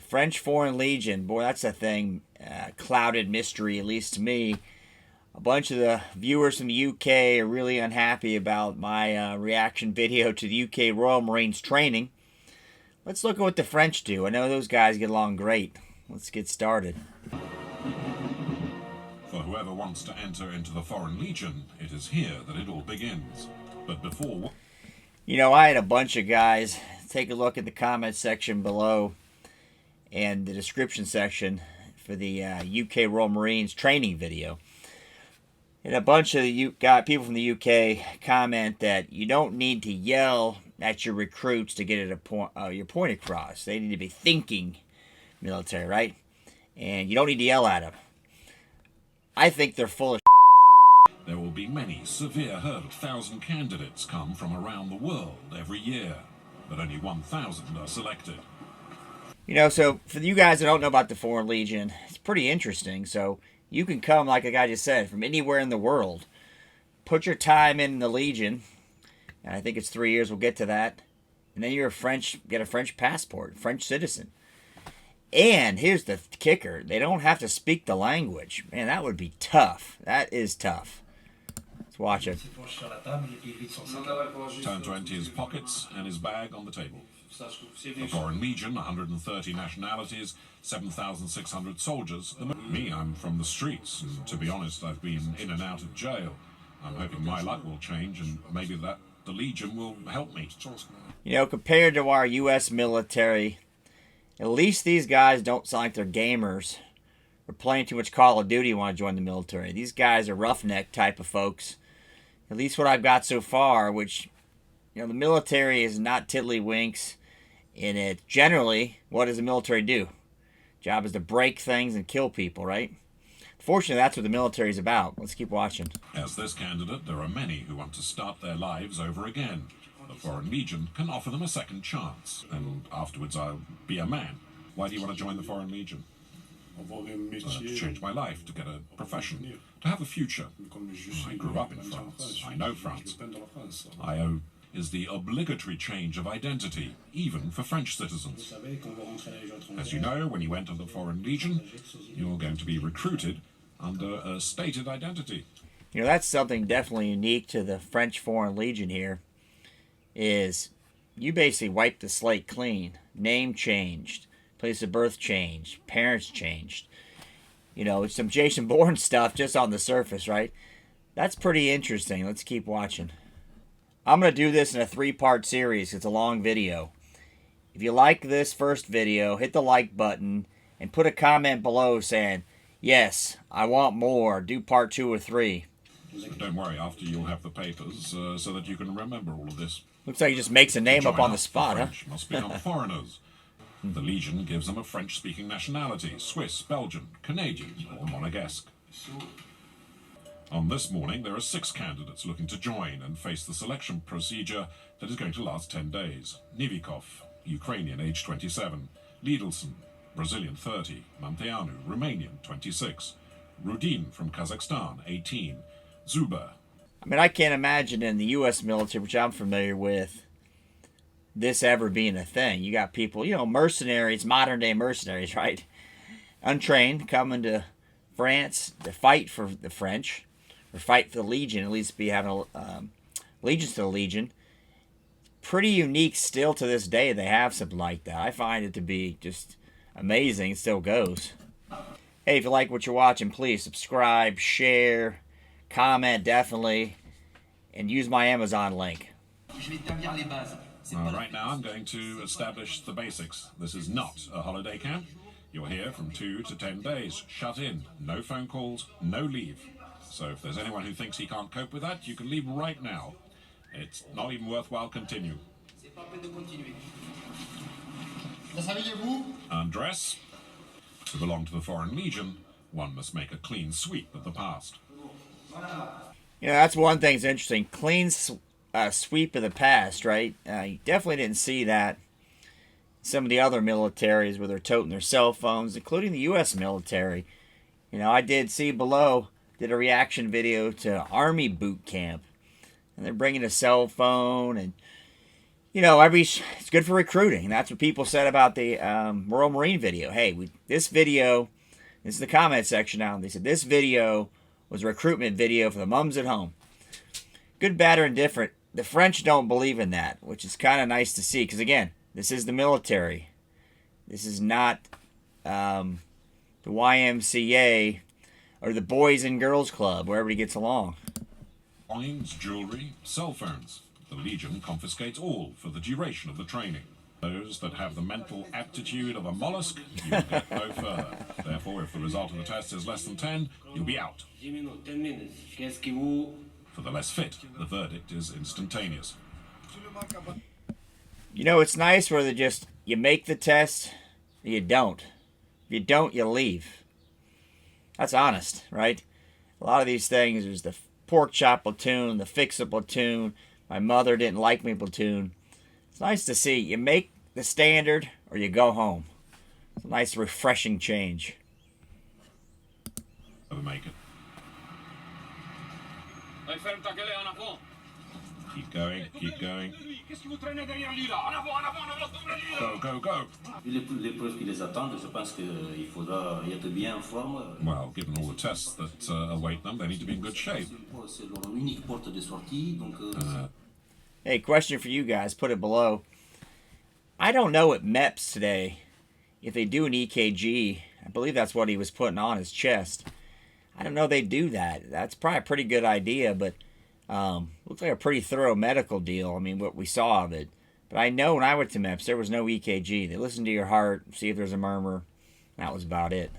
French Foreign Legion, boy, that's a thing. Clouded mystery, at least to me. A bunch of the viewers from the UK are really unhappy about my reaction video to the UK Royal Marines training. Let's look at what the French do. I know those guys get along great. Let's get started. For whoever wants to enter into the Foreign Legion, it is here that it all begins. But before... You know, I had a bunch of guys take a look at the comment section below and the description section for the UK Royal Marines training video. And a bunch of people from the UK comment that you don't need to yell at your recruits to get your point across. They need to be thinking military, right? And you don't need to yell at them. I think they're full of There will be many severe hurdles. 1,000 candidates come from around the world every year, but only 1,000 are selected. You know, so for you guys that don't know about the Foreign Legion, it's pretty interesting. So you can come, like the guy just said, from anywhere in the world. Put your time in the Legion. And I think it's 3 years. We'll get to that. And then you're get a French passport, French citizen. And here's the kicker. They don't have to speak the language. Man, that would be tough. That is tough. Let's watch it. Turn to empty his pockets and his bag on the table. The Foreign Legion, 130 nationalities, 7,600 soldiers. Me, I'm from the streets, and to be honest, I've been in and out of jail. I'm hoping my luck will change, and maybe that the Legion will help me. You know, compared to our U.S. military, at least these guys don't sound like they're gamers or playing too much Call of Duty want to join the military. These guys are roughneck type of folks. At least what I've got so far, which, you know, the military is not tiddlywinks. In it, generally, what does the military do? Job is to break things and kill people, right? Fortunately, that's what the military is about. Let's keep watching. As this candidate, there are many who want to start their lives over again. The Foreign Legion can offer them a second chance, and afterwards I'll be a man. Why do you want to join the Foreign Legion? To change my life, to get a profession, to have a future. I grew up in France. I know France. IO is the obligatory change of identity, even for French citizens. As you know, when you enter the Foreign Legion, you're going to be recruited under a stated identity. You know, that's something definitely unique to the French Foreign Legion here, is you basically wipe the slate clean. Name changed, place of birth changed, parents changed. You know, it's some Jason Bourne stuff just on the surface, right? That's pretty interesting. Let's keep watching. I'm going to do this in a 3-part series. It's a long video. If you like this first video, hit the like button and put a comment below saying, yes, I want more. Do part 2 or 3. But don't worry, after you'll have the papers so that you can remember all of this. Looks like he just makes a name up on the spot, the huh? French must become foreigners. The Legion gives them a French-speaking nationality, Swiss, Belgian, Canadian, or Monegasque. On this morning, there are 6 candidates looking to join and face the selection procedure that is going to last 10 days. Nivikov, Ukrainian, age 27. Liedelson, Brazilian, 30. Munteanu, Romanian, 26. Rudin from Kazakhstan, 18. Zuber. I mean, I can't imagine in the U.S. military, which I'm familiar with, this ever being a thing. You got people, you know, mercenaries, modern-day mercenaries, right? Untrained, coming to France to fight for the French. Or fight for the Legion, at least be having allegiance to the Legion. Pretty unique still to this day they have something like that. I find it to be just amazing. It still goes. Hey, if you like what you're watching, please subscribe, share, comment definitely, and use my Amazon link. Right now I'm going to establish the basics. This is not a holiday camp. You're here from 2 to 10 days, shut in, no phone calls, no leave. So if there's anyone who thinks he can't cope with that, you can leave right now. It's not even worthwhile continuing. Undress. To belong to the Foreign Legion, one must make a clean sweep of the past. You know, that's one thing that's interesting. Clean sweep of the past, right? You definitely didn't see that. Some of the other militaries where they're toting their cell phones, including the U.S. military. You know, I did see below, did a reaction video to Army boot camp. And they're bringing a cell phone and, you know, it's good for recruiting. That's what people said about the Royal Marine video. Hey, this video, this is the comment section now. They said this video was a recruitment video for the mums at home. Good, bad, or indifferent. The French don't believe in that, which is kind of nice to see. Because again, this is the military. This is not the YMCA or the Boys and Girls Club where everybody gets along. Coins, jewelry, cell phones. The Legion confiscates all for the duration of the training. Those that have the mental aptitude of a mollusk, you will get no further. Therefore, if the result of the test is less than 10, you'll be out. For the less fit, the verdict is instantaneous. You know, it's nice where you make the test, you don't. If you don't, you leave. That's honest, right? A lot of these things, there's the pork chop platoon, the fix-it platoon, my mother didn't like me platoon. It's nice to see. You make the standard or you go home. It's a nice, refreshing change. Never make it. Keep going, keep going. Go, go, go. Well, given all the tests that await them, they need to be in good shape. Hey, question for you guys. Put it below. I don't know at MEPS today if they do an EKG. I believe that's what he was putting on his chest. I don't know they do that. That's probably a pretty good idea, but looks like a pretty thorough medical deal. I mean, what we saw of it. But I know when I went to MEPS, there was no EKG. They listened to your heart, see if there's a murmur. That was about it.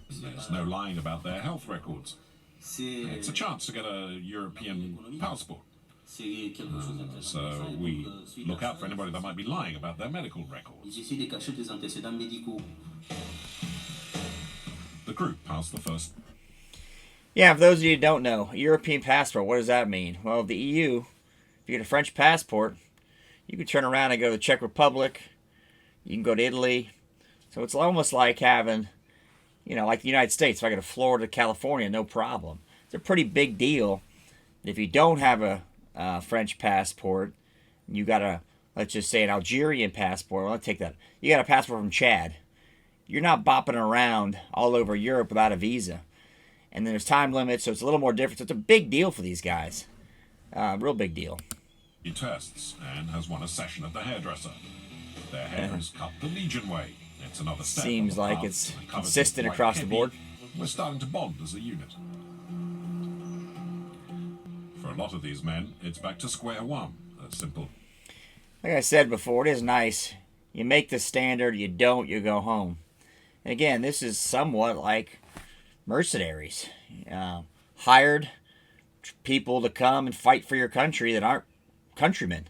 There's no lying about their health records. It's a chance to get a European passport. So we look out for anybody that might be lying about their medical records. The group passed the first. Yeah, for those of you who don't know, European passport, what does that mean? Well, the EU, if you get a French passport, you can turn around and go to the Czech Republic. You can go to Italy. So it's almost like having, you know, like the United States. If I go to Florida, California, no problem. It's a pretty big deal. If you don't have a French passport, you got a, let's just say an Algerian passport. Well, let's take that. You got a passport from Chad. You're not bopping around all over Europe without a visa. And then there's time limits, so it's a little more different. So it's a big deal for these guys. Real big deal. He tests and has won a session at the hairdresser. Their hair is cut the Legion way. It's another step. Seems like it's consistent across the board. We're starting to bond as a unit. For a lot of these men, it's back to square one. Simple. Like I said before, it is nice. You make the standard, you don't, you go home. And again, this is somewhat like mercenaries. Hired people to come and fight for your country that aren't countrymen.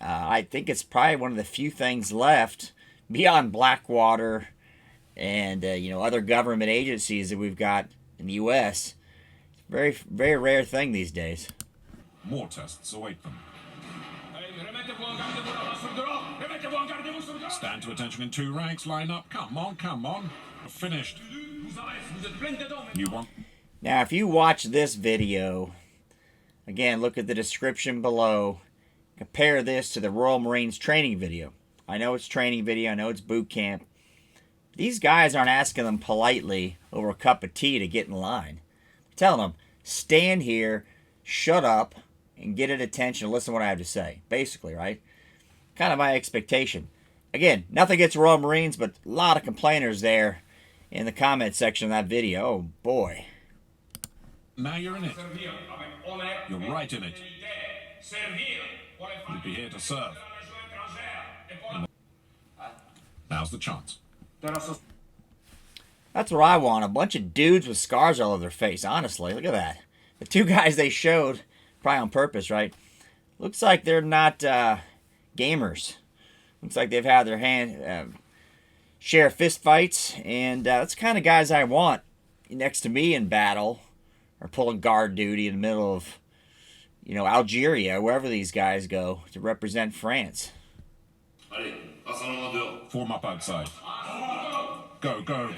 I think it's probably one of the few things left beyond Blackwater and other government agencies that we've got in the U.S. It's a very, very rare thing these days. More tests await them. Stand to attention in 2 ranks. Line up. Come on, come on. Finished. You want... Now, if you watch this video, again, look at the description below. Compare this to the Royal Marines training video. I know it's training video. I know it's boot camp. These guys aren't asking them politely over a cup of tea to get in line. I'm telling them, stand here, shut up, and get at attention and listen to what I have to say. Basically, right? Kind of my expectation. Again, nothing against Royal Marines, but a lot of complainers there in the comment section of that video. Oh, boy. Now you're in it. You're right in it. You'll be here to serve. Now's the chance. That's what I want. A bunch of dudes with scars all over their face, honestly. Look at that. The 2 guys they showed, probably on purpose, right? Looks like they're not gamers. Looks like they've had their hand share fist fights, and that's the kind of guys I want next to me in battle, or pulling guard duty in the middle of, Algeria, wherever these guys go to represent France. Form up outside. Go, go.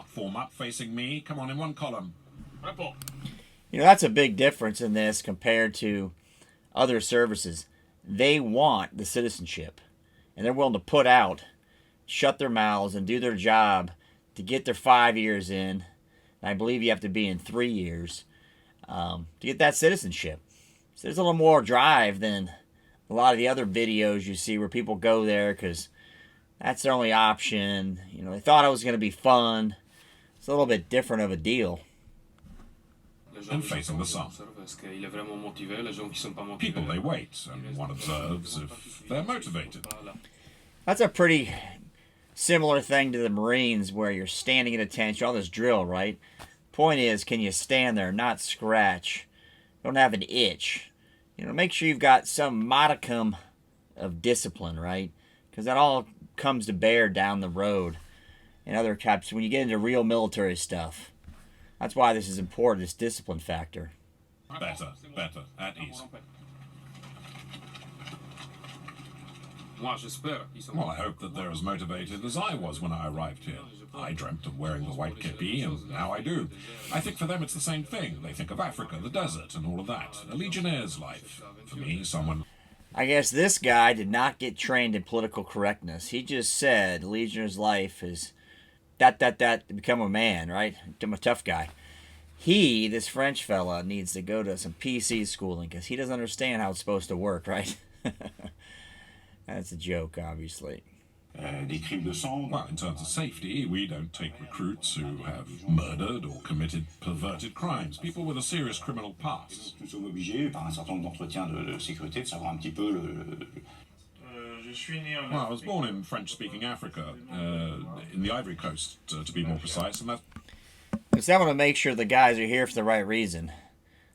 Form up, facing me. Come on, in one column. You know, that's a big difference in this compared to other services. They want the citizenship, and they're willing to put out, shut their mouths, and do their job to get their 5 years in. And I believe you have to be in 3 years to get that citizenship. So there's a little more drive than a lot of the other videos you see where people go there because that's their only option. You know, they thought it was going to be fun. It's a little bit different of a deal. And facing the sun. People, they wait, and one observes if they're motivated. That's a pretty similar thing to the Marines where you're standing at attention, all this drill, right? Point is, can you stand there, not scratch? Don't have an itch. You know, make sure you've got some modicum of discipline, right? Because that all comes to bear down the road in other types when you get into real military stuff. That's why this is important, this discipline factor. Better, at ease. Well, I hope that they're as motivated as I was when I arrived here. I dreamt of wearing the white kepi, and now I do. I think for them it's the same thing. They think of Africa, the desert, and all of that. A legionnaires' life. For me, someone... I guess this guy did not get trained in political correctness. He just said legionnaires' life is to become a man, right? Become a tough guy. He, this French fella, needs to go to some PC schooling because he doesn't understand how it's supposed to work, right? That's a joke, obviously. Well, in terms of safety, we don't take recruits who have murdered or committed perverted crimes. People with a serious criminal past. Well, I was born in French-speaking Africa, in the Ivory Coast, to be more precise, and that's... Because I want to make sure the guys are here for the right reason.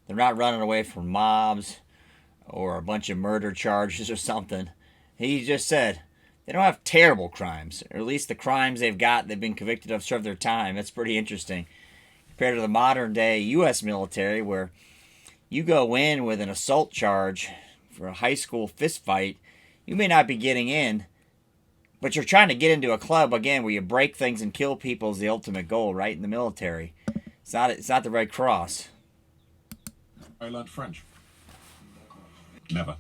They're not running away from mobs or a bunch of murder charges or something. He just said they don't have terrible crimes, or at least the crimes they've been convicted of, served their time. That's pretty interesting compared to the modern-day U.S. military, where you go in with an assault charge for a high school fist fight. You may not be getting in, but you're trying to get into a club, again, where you break things and kill people is the ultimate goal, right, in the military. It's not the Red Cross. I learned French. Never.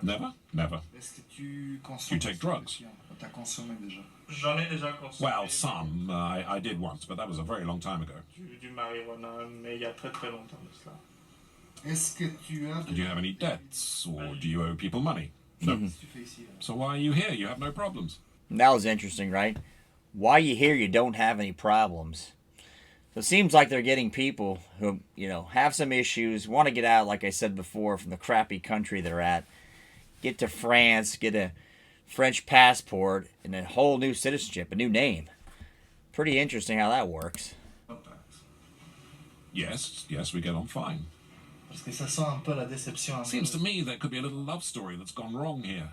Never? Never. Do you take drugs? Well, some. I did once, but that was a very long time ago. Did you have any debts, or do you owe people money? No. So why are you here? You have no problems. That was interesting, right? Why you here? You don't have any problems. So it seems like they're getting people who, you know, have some issues, want to get out, like I said before, from the crappy country they're at, get to France, get a French passport, and a whole new citizenship, a new name. Pretty interesting how that works. Yes, we get on fine. Seems to me there could be a little love story that's gone wrong here.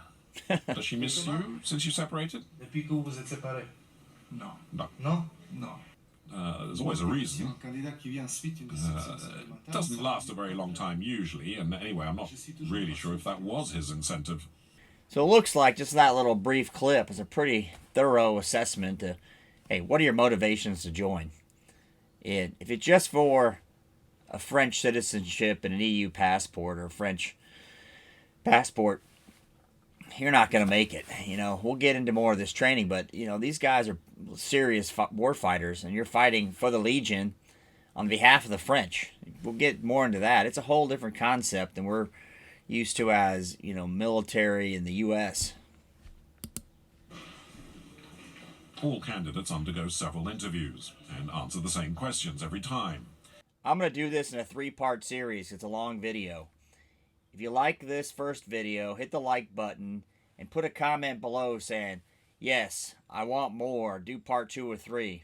Does she miss you since you separated? No. There's always a reason. It doesn't last a very long time usually, and anyway, I'm not really sure if that was his incentive. So it looks like just that little brief clip is a pretty thorough assessment of, hey, what are your motivations to join? If it's just for a French citizenship and an EU passport or a French passport, you're not going to make it. You know, we'll get into more of this training, but, you know, these guys are serious war fighters, and you're fighting for the Legion on behalf of the French. We'll get more into that. It's a whole different concept than we're used to as, you know, military in the U.S. All candidates undergo several interviews and answer the same questions every time. I'm going to do this in a 3-part series. It's a long video. If you like this first video, hit the like button and put a comment below saying, yes, I want more. Do part 2 or 3.